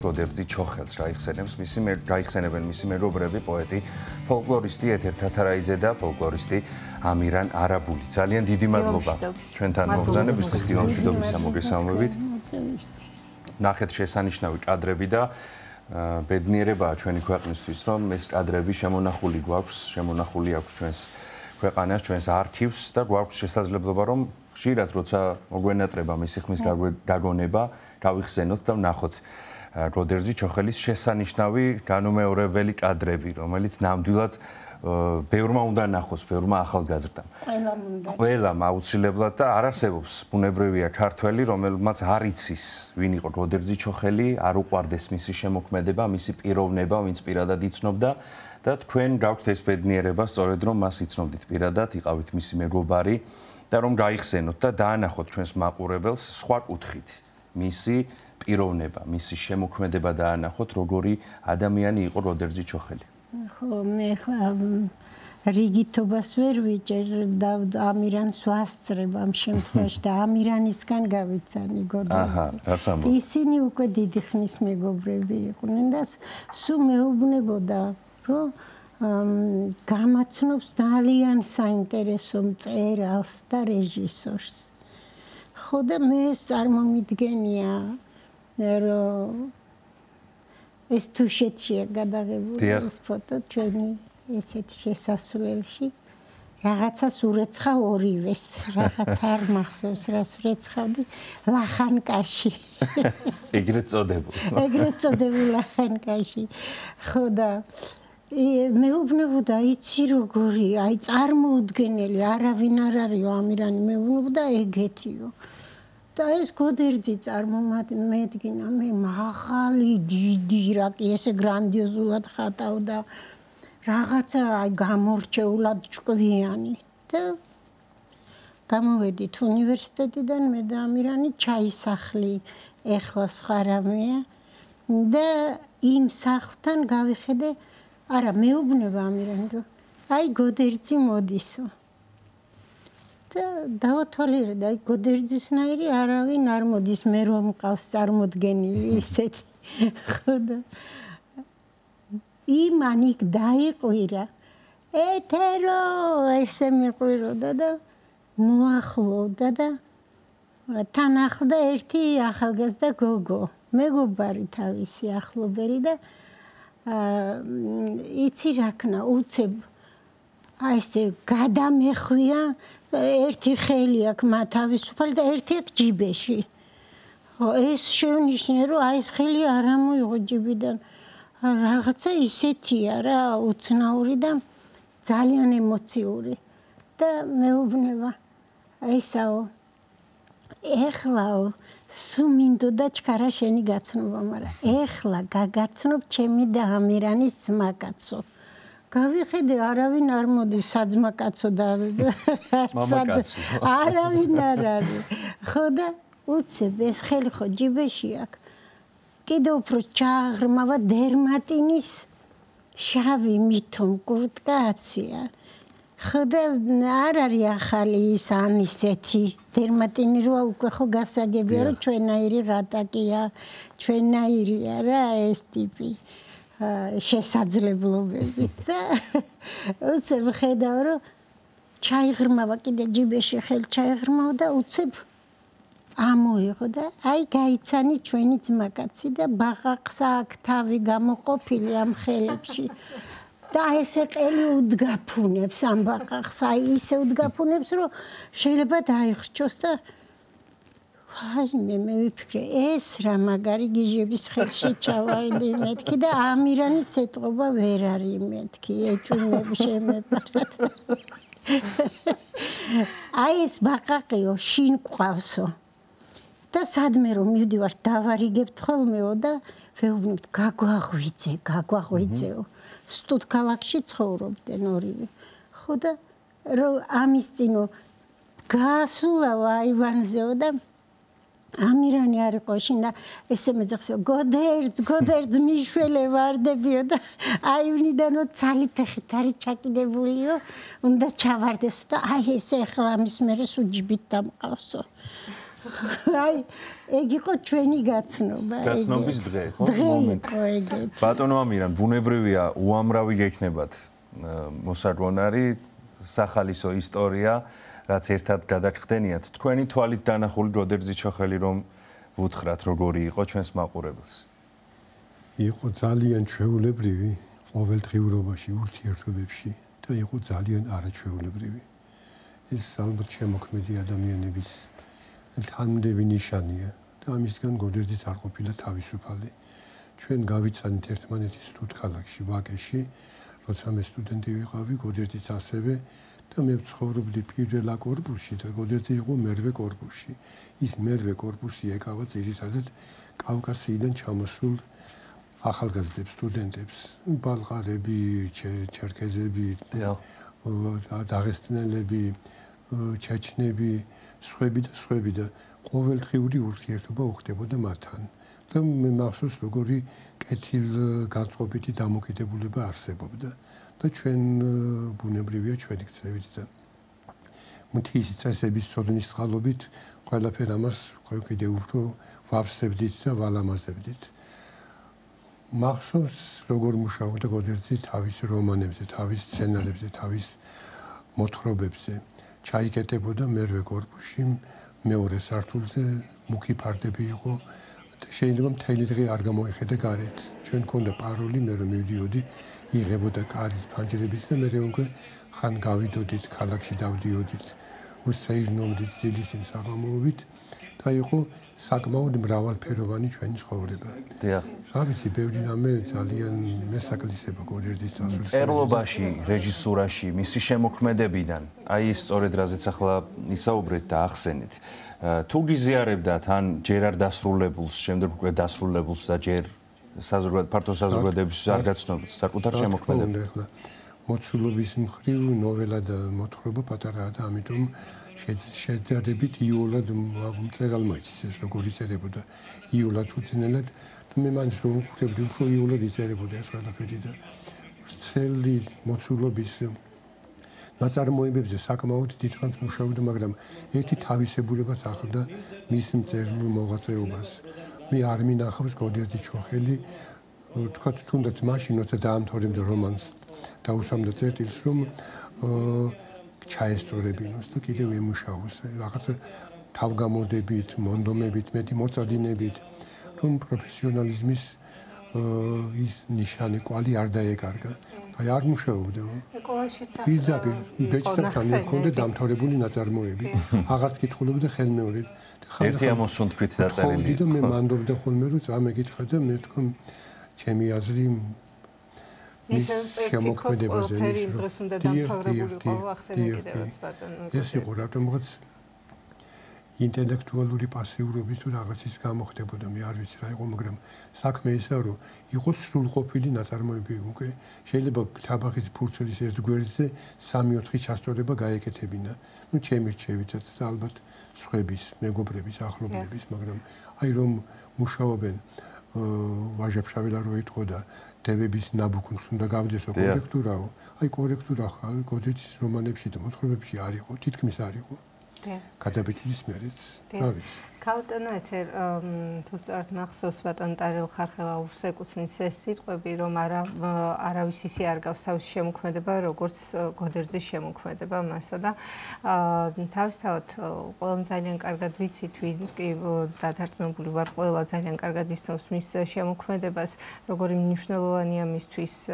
როდერძი ჩოხელს გაიხსენებენ მისი მეგობრები, პოეტი, ფოლკლორისტი ეთერ თათარაიძე და ფოლკლორისტი ამირან არაბული. ძალიან დიდი მადლობა ჩვენთან მობრძანებისთვის, დილამშვიდობის მოგესალმებით. ნახეთ შესანიშნავი კადრები და ბედნიერებაა ჩვენი ქვეყნისთვის, რომ ეს კადრები შემონახული აქვს ჩვენს ქვეყანას, ჩვენს არქივს და გვაქვს შესაძლებლობა, რომ ხშირად როცა მოგვენატრება მისი ხმის გაგონება, გავიხსენოთ და ვნახოთ როდერძი ჩოხელის შესანიშნავი განუმეორებელი კადრები, რომელიც ნამდვილად ბევრმა უნდა ნახოს, ბევრმა ახალგაზრდამ. ყველამ აუცილებლად და არ არსებობს ბუნებრივია ქართველი, რომელმაც არ იცის, ვინ იყო როდერძი ჩოხელი, არ უყვარდეს მისი შემოქმედება, მისი პიროვნება, ვინც პირადად იცნობდა და თქვენ გაქვთ ეს ბედნიერება, სწორედ რომ მას იცნობდით პირადად, იყავით მისი მეგობარი და რომ გაიხსენოთ და დაანახოთ ჩვენს მაყურებელს სხვა კუთხით მისი პიროვნება, მისი შემოქმედება დაანახოთ, როგორი ადამიანი იყო როდერძი ჩოხელი. ხო, მე რიგითობას ვერ ვიჭერ და ამირანს ვასწრებ ამ შემთხვევაში და ამირანისგან გავიცანი გოდერძი. ისინი უკვე დიდი ხნის მეგობრები იყვნენ და სულ მეუბნებოდა, რომ გამაცნობს ძალიან საინტერესო მწერალს და რეჟისორს. ხო და მე წარმომიდგენია, რომ ეს თუშეთშია გადაღებული ეს ფოტო ჩვენი ესეთ შესასვლელში. რაღაცას ურეცხა ორივეს, რაღაც არ მახსოვს რას ურეცხავდი, ლახანკაში. ეგრეთ წოდებულ ლახანკაში. ხო და მეუბნებოდა, იცი როგორი, აი წარმოუდგენელი, არავინ არ არისო ამირანი, მეუბნებოდა ეგეთიო. და ეს გოდერძი წარმომედგინა, მე მაღალი, დიდი, რა კი ესე გრანდიოზულად ხატავდა, რაღაცა აი გამორჩეულად ჭკვიანი. და გამოვედით უნივერსიტეტიდან მე და ამირანი ჩაისახლი, ეხლა სხვა რამეა და იმ სახლთან გავიხედე, არა მეუბნება ამირანი, რომ აი გოდერძი მოდისო. და დავათვალიერე და აი გოდერძისნაირი არავინ არ მოდის, მე რომ მყავს წარმოდგენილი ისეთი. ხო და იმან იქ დაიყვირა, ეთერო ესე მიყვიროდა და მოახლოვდა და თან ახლდა ერთი ახალგაზრდა გოგო, მეგობარი თავისი ახლობელი და იცი რა ქნა, უცებ აი ესე გადამეხვია, ერთი ხელი აქვს მათავისუფალი და ერთი აქვს ჯიბეში. ხო, ეს შევნიშნე, რომ აი ეს ხელი არ ამოიღო ჯიბიდან. რაღაცა ისეთია რა, უცნაური და ძალიან ემოციური. და მეუბნება, ესაო, ეხლაო, სულ მინდოდა ჩქარა შენი გაცნობა, მაგრამ ეხლა გაგაცნობ ჩემი და ამირანის ძმაკაცო. გავიხედე, არავინ არ მოდის საძმაკაცო და მამაკაცი. არავინ არ არის. ხო და უცებ ეს ხელი ხო ჯიბეში აქვს. კიდევ უფრო ჩააღრმავა დერმატინის შავი მითომ კურტკა აცვია. ხო და არ არის ახალი ის ამისეთი დერმატინი როა უკვე ხო გასაგებია, რომ ჩვენაირი ღატაკია, ჩვენაირია რა ეს ტიპი. შესაძლებლობებით და უცებ ხედავ, რომ ჩაიღრმავა კიდე ჯიბეში ხელი ჩაიღრმავა და უცებ ამოიღო და აი გაიცანი ჩვენი ძმაკაცი და ბაყაყსა აქ თავი გამოყოფილი ამ ხელებში და ესე ყელი უდგაფუნებს ამ ბაყაყს, აი ისე უდგაფუნებს, რომ შეიძლება დაიხრჩოს და აი მე ვიფიქრე, ეს რა მაგარი გიჟების ხელში ჩავარდი მეთქი და ამირანიც ეტყობა ვერ არის მეთქი, ეჭვმები შემეპარად. აი ეს ბაყაყიო შინ ყავსო. და სადმე რომ მივდივარ დავარიგებთ ხოლმეო და ვეუბნებთ გაგვაღვიძეო. სტუდქალაქში ცხოვრობდნენ ორივე. ხო და რომ ამის წინო გასულავ აივანზეო და ამირანი არ იყო შინ და ესე მეძახსო, გოდერძ მიშველე ვარდებიო და აივნიდანო ცალი ფეხით არის ჩაკიდებულიო, უნდა ჩავარდეს და აი ესე ახლა ამის მერე სუჯიბით დამყავსო. აი, ეგ იყო ჩვენი გაცნობა. გაცნობის დღე, ხო? მომენტი. ბატონო ამირან, ბუნებრივია, უამრავი გექნებათ მოსაგვონარი, სახალისო ისტორია, რაც ერთად გადაგხდენიათ. თქვენი თვალით დანახული გოდერძიჩოხელი რომ ვუთხრათ, როგორი იყო ჩვენს მაყურებელს. იყო ძალიან ჩვეულებრივი ყოველდღიურობაში, ურთიერთობებში და იყო ძალიან არაჩვეულებრივი. ეს ალბათ შემოქმედი ადამიანების თანმდევი ნიშანია და ამისგან გოდერძიც არ ყოფილა თავისუფალი. ჩვენ გავიცანით ერთმანეთის თუთქალაქში, ვაკეში, როცა მე სტუდენტი ვიყავი, გოდერძიც ასევე და მე ვცხოვრობდი პირველ კორპუსში და გოდერძი იყო მერვე კორპუსში. ის მერვე კორპუსი ეკავა ძირითადად კავკასიიდან ჩამოსულ ახალგაზრდებს, სტუდენტებს, ბალყარები, ჩერქეზები, დაღესტნელები, ჩეჩნები, სხვები და ყოველდღიური ურთიერთობა უხდებოდა მათთან. და მე მახსოვს, როგორი კეთილგანწყობითი დამოკიდებულება არსებობდა და ჩვენ ბუნებრივია ჩვენი ქცევით და მთის წესების ცოდნის წყალობით ყველაფერ ამას კიდევ უფრო ვავსებდით და ვალამაზებდით. მახსოვს, როგორ მუშაობდა გოდერძი თავის რომანებზე, თავის სცენარებზე, თავის მოთხრობებზე. ჩაიკეტებოდა მერვე კორპუსში, მეორე სართულზე, მუქი ფარდები იყო და შეიძლება მთელი დღე არ გამოიხედა გარეთ. ჩვენ მქონდა პაროლი, მე რომ მივდიოდი, იღებოდა კარის ფანჯრების და მე უკვე ხან გავიდოდით, ქალაქში დავდიოდით, უსეირნობდით ძილისინ საღამოობით და იყო საკმაოდ მრავალფეროვანი ჩვენი ცხოვრება. დიახ. რა ვიცი, ბევრი რამე ძალიან მესაკლისება გოდერძის წასვლას. წერლობაში, რეჟისურაში, მისი შემოქმედებიდან, აი ეს სწორედ რაზეც ახლა ისაუბრეთ და ახსენეთ. თუ გიზიარებდათ ან ჯერ არ დასრულებულს, შემდეგ უკვე დასრულებულს და ჯერ საზოგადოებრივ ფართო საზოგადოების არ გაცნობთ საკუთარ შემოქმედებას. მოცულობის მხრივ ნოველა და მოთხრობა პატარაა და ამიტომ შეძადებით იოლად მწერალმა იცის ეს როგორ იწერებოდა იოლად უცნელად და მე მან რომ ვხვდები უფრო იოლად იწერებოდა ეს ყველაფერი და ცელი მოცულობის ნაწარმოებებზე საკმაოდ დიდხანს მუშაობდა, მაგრამ ერთი თავისებურებას ახლდა მის მწერლურ მოღვაწეობას. მე არ მინახავს გოდერძიჩოხელი თქვათ თუნდაც მაშინ როცა დაამთავრებდა რომანს დაუსამდა წერტილს რომ ჩაესწორებინოს და კიდევ ემუშაოს რაღაცა თავგამოდებით, მონდომებით, მეტი მოწადინებით, რომ პროფესიონალიზმის ის ნიშანი კვალი არ დაეკარგა. აი არ მუშაობდა. პირდაპირ ბეჭდთან მქონდა დამთავრებული ნაწარმოები. აღარც კითხულობდა ხელმეორედ. ერთი ამოსუნ თქვით დაწერილი. და მე მანდობდა ხოლმე რომ წამეკითხა და მე თქვა ჩემი აზრი ის შემოქმედებაზე ის დროს უნდა დამთავრებული ყოლა ახსენე კიდევაც ბატონო. ეს იყო რატომღაც ინტელექტუალური პასიურობის თუ რაღაცის გამოხდებოდა, მე არ ვიცი რა იყო, მაგრამ საქმე ისაა, რომ იყოს სრულყოფილი ნაწარმოები უკვე. შეიძლება თაბახის ფურცლის ერთ გვერდზე 3-4 ჩასწორება გაეკეთებინა. ნუ ჩემი რჩევითაც და ალბათ სხვების, მეგობრების, ახლობლების, მაგრამ აი რომ მუშაობენ ვაჟა-ფშაველა რო იტყო და დევების ნაბუქუნს უნდა გავდესო კორექტურაო. აი კორექტურა ხალ გოდერძის რომანებში და მოთხრობებში არ იყო, თითქმის არ იყო. გადაბეჭდის მერეც. რა ვიცი. ქაუტონო ეთერ თუ სწორად მახსოვს ბატონ ტარელ ხარხელაურს ეკუთვნის ეს სიტყვები, რომ არავის ისე არ გავს თავის შემოქმედება, როგორც გოდერძის შემოქმედება მასა და თავისთავად ყველამ ძალიან კარგად ვიცით, ვინც კი დადარწმუნებული ვარ, ყველა ძალიან კარგად ისწავს მის შემოქმედებას, როგორი მნიშვნელოვანია მისთვის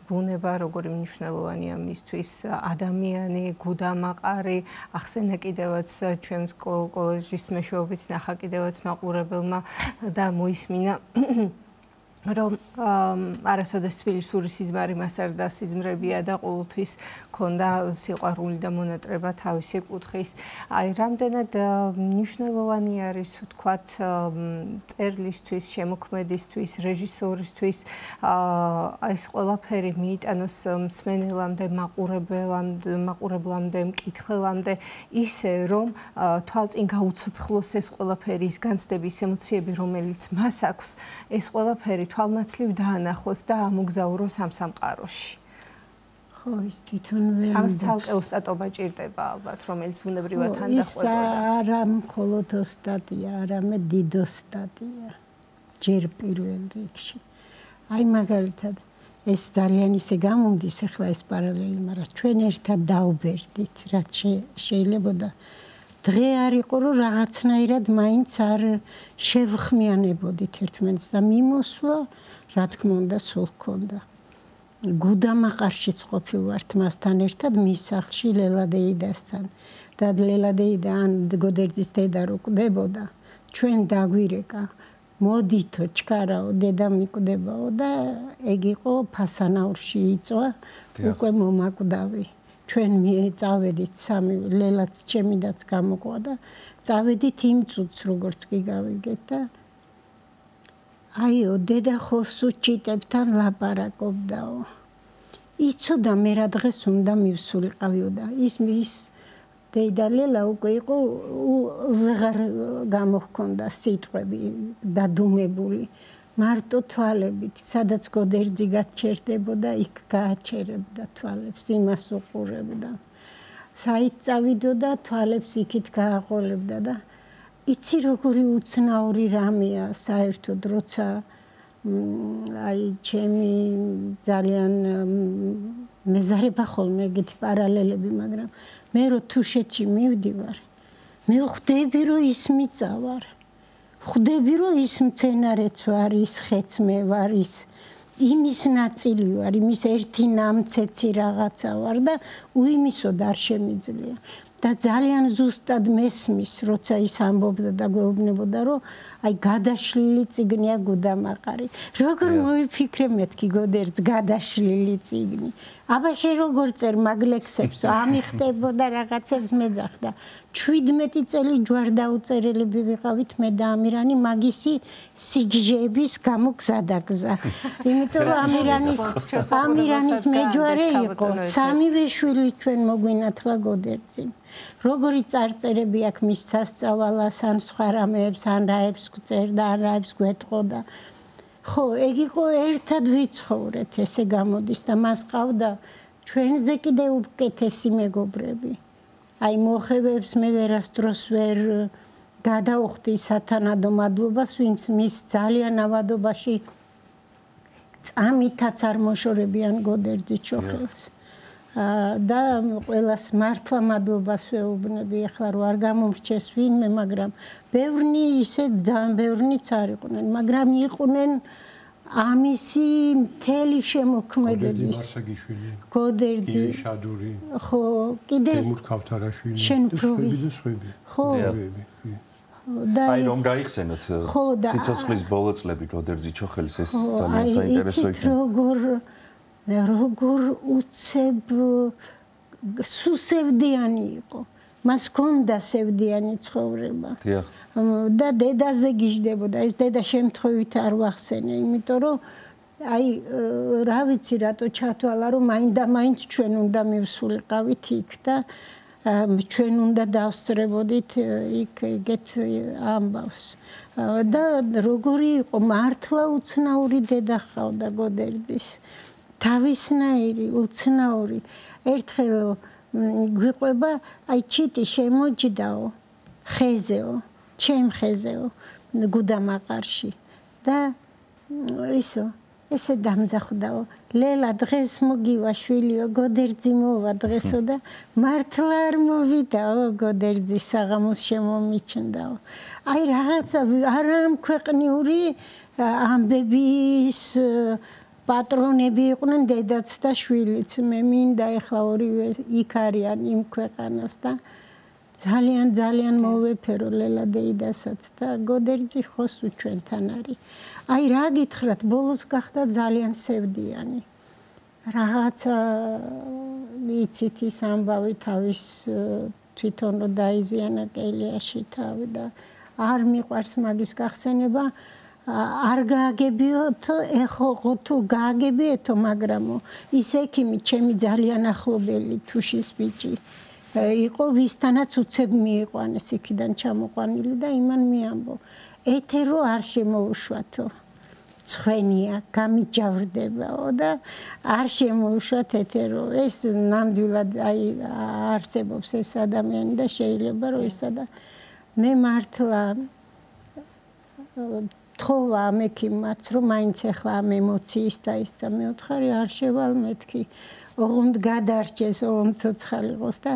ბუნება, როგორი მნიშვნელოვანია მისთვის ადამიანი, გუდამაყარი, ახსენა კიდევაც ჩვენს კოლეჯის მეშვეობით ნახა კიდევაც მაყურებელმა და მოისმინა რომ არასოდეს თბილისური სიზმარი მას არ დასიზმრებია და ყოველთვის ქონდა სიყვარული და მონატრება თავისი კუთხის. აი რამდენად მნიშვნელოვანი არის ვთქვათ წერლისთვის, შემოქმედისთვის, რეჟისორისთვის ეს ყველაფერი მიიტანოს მსმენელამდე, მაყურებლამდე, მკითხველამდე ისე რომ თვალწინ გაუცოცხლოს ეს ყველაფერი, ის განცდები, ის ემოციები, რომელიც მას აქვს, ეს ყველაფერი თვალნაცლივ დაანახოს და ამოგზაუროს ამ სამყაროში. ხო ის თვითონვე ამას ცალკე ოსტატობა ჭირდება ალბათ რომელიც ბუნებრივად ანდახვებოდა ის არა მხოლოდ ოსტატია არამედ დიდ ოსტატია ჯერ პირველ რიგში აი მაგალითად ეს ძალიან ისე გამომდის ახლა ეს პარალელი მაგრამ ჩვენ ერთად დავბერდით რაც შეიძლებოდა დღე არ იყო რომ რაღაცნაირად მაინც არ შევხმიანებოდით ერთმანეთს და მიმოსვლა რა თქმა უნდა სულ ჰქონდა გუდამაყარშიც ყოფილვართ მასთან ერთად მის სახლში ლელადეიდასთან და ლელადეიდა ან გოდერძის დედა რო კვდებოდა ჩვენ დაგვირეკა მოდითო ჩქარაო დედა მიკვდებაო და ეგ იყო ფასანაურში იწვა უკვე მომაკვდავი ჩვენ წავედით სამი ლელაც ჩემიდაც გამოყვა და წავედით იმ წუთს როგორც კი გავიგეთ და აიო დედა ხოსუ ჭიტებთან ლაპარაკობდაო იცოდა მე რა დღეს უნდა მივსულიყავიო და ის დედა ლელა უკვე იყო ვეღარ გამოჰქონდა სიტყვები დადუმებული მარტო თვალებით სადაც გოდერძი გაჩერდებოდა იქ გააჩერებდა თვალებს იმას უყურებდა საით წავიდოდა თვალებს იქით გააყოლებდა და იცი როგორი უცნაური რამეა საერთოდ როცა აი ჩემი ძალიან მეზარება ხოლმე ეგეთი პარალელები მაგრამ მე რო თუშეთში მივდივარ მე ხვდები რომ ის მიწავარ ხვდები რომ ის მცენარეც ვარ ის ხეც მე ვარ ის იმის ნაწილი ვარ იმის ერთი ნამცეცი რაღაცა ვარ და უიმისოდ არ შემიძლია და ძალიან ზუსტად მესმის როცა ის ამბობდა და გვეუბნებოდა რომ აი გადაშლილი წიგნია გუდამაყარი როგორ მოვიფიქრე მეთქი გოდერძ გადაშლილი წიგნი აბა შენ როგორ წერ მაგლექსებს ამიხდებოდა რაღაცებს მეძახდა 17 წელი ჯვარ დაუწერელები ვიყავით მე და ამირანი მაგისი სიგჟეების გამო გზადაგზა იმიტომ რომ ამირანის მეჯვარე იყო სამივე შვილი ჩვენ მოგვინათლა გოდერძი როგორი წარწერები აქვს მის სასწავალას ან სხვა რამეებს ან რაებს გწერდა ან რაებს გვეტყოდა ხო ეგ იყო ერთად ვიცხოვრეთ ესე გამოდის და მას ყავდა ჩვენზე კიდე უკეთესი მეგობრები აი მოხევებს მე ვერასდროს ვერ გადაუხდი სათანადო მადლობას ვინც მის ძალიან ავადობაში წამითაც არ მოშორებიან გოდერძი ჩოხელს და ყველას მართლა მადლობას ვეუბნები ახლა რომ არ გამომრჩეს ვინმე მაგრამ ბევრნი ისე ძალიან ბევრნიც არ იყვნენ მაგრამ იყვნენ ამისი მთელი შემოქმედების გოდერძი შადური ხო კიდე თემურ ქავთარაშვილი ხო აი რომ გაიხსენოთ სიცოცხლის ბოლო წლები გოდერძი ჩოხელის ეს ძალიან საინტერესო იქნება როგორ უცებ სუსევდიანი იყო მას ჰქონდა სევდიანი ცხოვრება და დედაზე გიждდებოდა ეს დედა შემთხვევით არ ვახსენე იმიტომ რომ აი რა ვიცი რატო ჩათვალა რომ მაინდა-მაინც ჩვენ უნდა მივსულიყავით იქ და ჩვენ უნდა დავსწრებოდით იქ ეგეთ ამბავს და როგორი იყო მართლა უცნაური დედა ჰყავდა გოდერძის თავისნაირი უცნაური ერთხელ გვიყვება აი ჩიტი შემოჯდაო ხეზეო ჩემ ხეზეო გუდამაყარში და ისო ესე დამძახდაო ლელა დღეს მოგივა შვილიო გოდერძი მოვა დღესო და მართლა არ მოვიდაო გოდერძი საღამოს შემომიჩნდაო აი რაღაცა არა ქვეყნიური ამბების პატრონები იყვნენ დედაც და შვილიც მე მინდა ეხლა ორივე იქ არიან იმ ქვეყანას და ძალიან მოვეფერო ლელადეიდასაც და გოდერძი ხოსუ ჩვენთან არის აი რა გითხრათ ბოლოს გახდა ძალიან სევდიანი რაღაცა იცით ის ამბავი თავის თვითონ რომ დაიზიანა კელიაში თავი და არ მიყვარს მაგის გახსენება არ გააგებიოთო ეხო თუ გააგებიეთო მაგრამო ის ექიმი ჩემი ძალიან ახლობელი თუშის ბიჭი იყო ვისთანაც უცებ მიიყვანეს იქიდან ჩამოყვანილი და იმან მიამბო ეთერო არ შემოუშვათო ცხენია, გამიჯავრდებაო და არ შემოუშვათ ეთერო. ეს ნამდვილად აი არსებობს ეს ადამიანი და შეიძლება რომ ისა და მე მართლა თხოვა ამ ექიმს რომ მაინც ახლა ამ ემოციის და ის და მე ვთხარი არ შევალ მეთქი ოღონდ გადარჩეს ოღონდ ცოცხალი იყოს და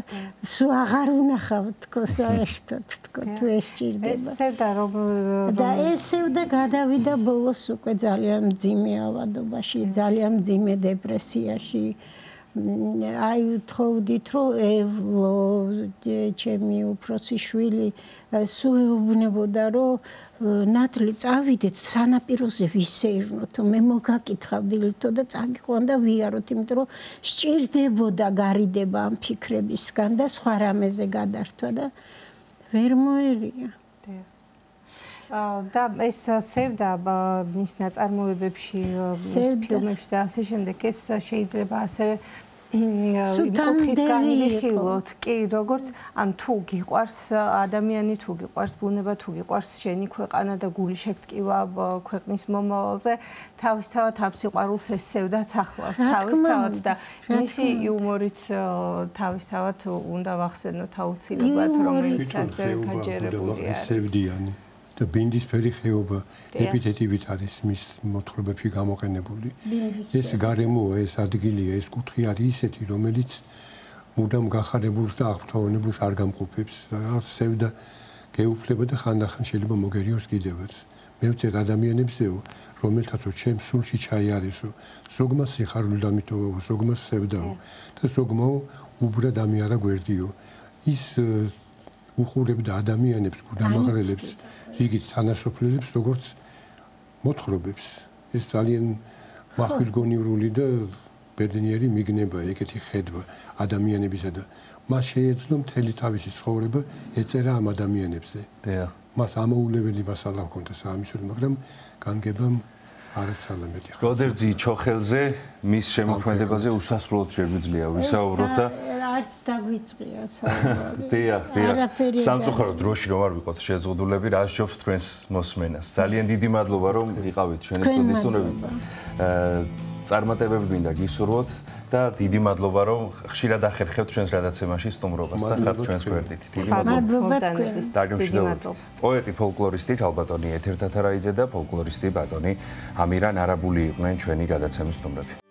სულ აღარ უნახავ თქო საერთოდ თქო თუ ეს ჭირდება ესევდა რომ და ესევდა გადავიდა ბოლოს უკვე ძალიან მძიმე ავადობაში ძალიან მძიმე დეპრესიაში აი თხოვდით რომ ევლო ჩემი უფროსი შვილი სულ ეუბნებოდა რომ ნათლი წავიდეთ სანაპიროზე ვისეირნოთ მე მოგაკითხავდი ლითო და წაგიყვან და ვიაროთ იმიტომ რომ სჭირდებოდა გარიდება ამ ფიქრებისგან და სხვა რამეზე გადართვა და ვერ მოერია და ეს სევდა მის ნაწარმოებებში მის ფილმებში და ასე შემდეგ ეს შეიძლება ასევე კუთხით განვიხილოთ კი როგორც ან თუ გიყვარს ადამიანი თუ გიყვარს ბუნება თუ გიყვარს შენი ქვეყანა და გული შეგტკივა ქვეყნის მომავალზე თავისთავად ამ სიყვარულს ეს სევდაც ახლავს თავისთავად და მისი იუმორიც თავისთავად უნდა ვახსენოთ აუცილებლად რომელიც ასე გაჯერებული არის სევდიანი და ბინდისფერი ხეობა ეპითეტივით არის მის მოთხრობებში გამოყენებული. ეს გარემოა, ეს ადგილია, ეს კუთხე არის ისეთი, რომელიც მუდამ გახარებულს და აღფრთოვანებულს არ გამყოფებს. რაღაც სევდა გეუფლება და ხანდახან შეიძლება მოგერიოს კიდევაც. მე ვწერ ადამიანებზეო, რომელთაც ჩემს სულში ჩაიარესო, ზოგმა სიხარული დამიტოვო, ზოგმა სევდაო და ზოგმა უბრალოდ ამიარა გვერდიო. ის უხურებდა ადამიანებს, გუდამაღრელებს, რიგით თანასოფლელებს, როგორც მოთხრობებს. ეს ძალიან მახვილგონივრული და ბედნიერი მიგნება, ეგეთი ხედვა ადამიანებისა და მას შეეძლო მთელი თავისი ცხოვრება ეწერა ამ ადამიანებზე. დიახ. მას ამოულებელი მასალა ჰქონდა საამისოდ, მაგრამ განგებამ არაცალამეთი. როდერძი ჩოხელზე მის შემოქმედებაზე უსასრულოდ შეგვიძლია ვისაუბროთ და არც დაგვიწყია საუბარი. დიახ. სამწუხარო დროში რომ არ ვიყოთ შეზღუდულები, რა სჯობს თქვენს მოსმენას. ძალიან დიდი მადლობა რომ იყავით ჩვენი სტუდიის სტუმრები. წარმატებები მინდა გისურვოთ და დიდი მადლობა რომ ხშირად ახერხებთ ჩვენს გადაცემაში სტუმრობას და ხართ ჩვენს გვერდით. დიდი მადლობა. დაგემშვიდობთ. პოეტი ფოლკლორისტი თალბატონი ეთერ თათარაიძე და ფოლკლორისტი ბატონი ამირან არაბული იყვნენ ჩვენი გადაცემის სტუმრები.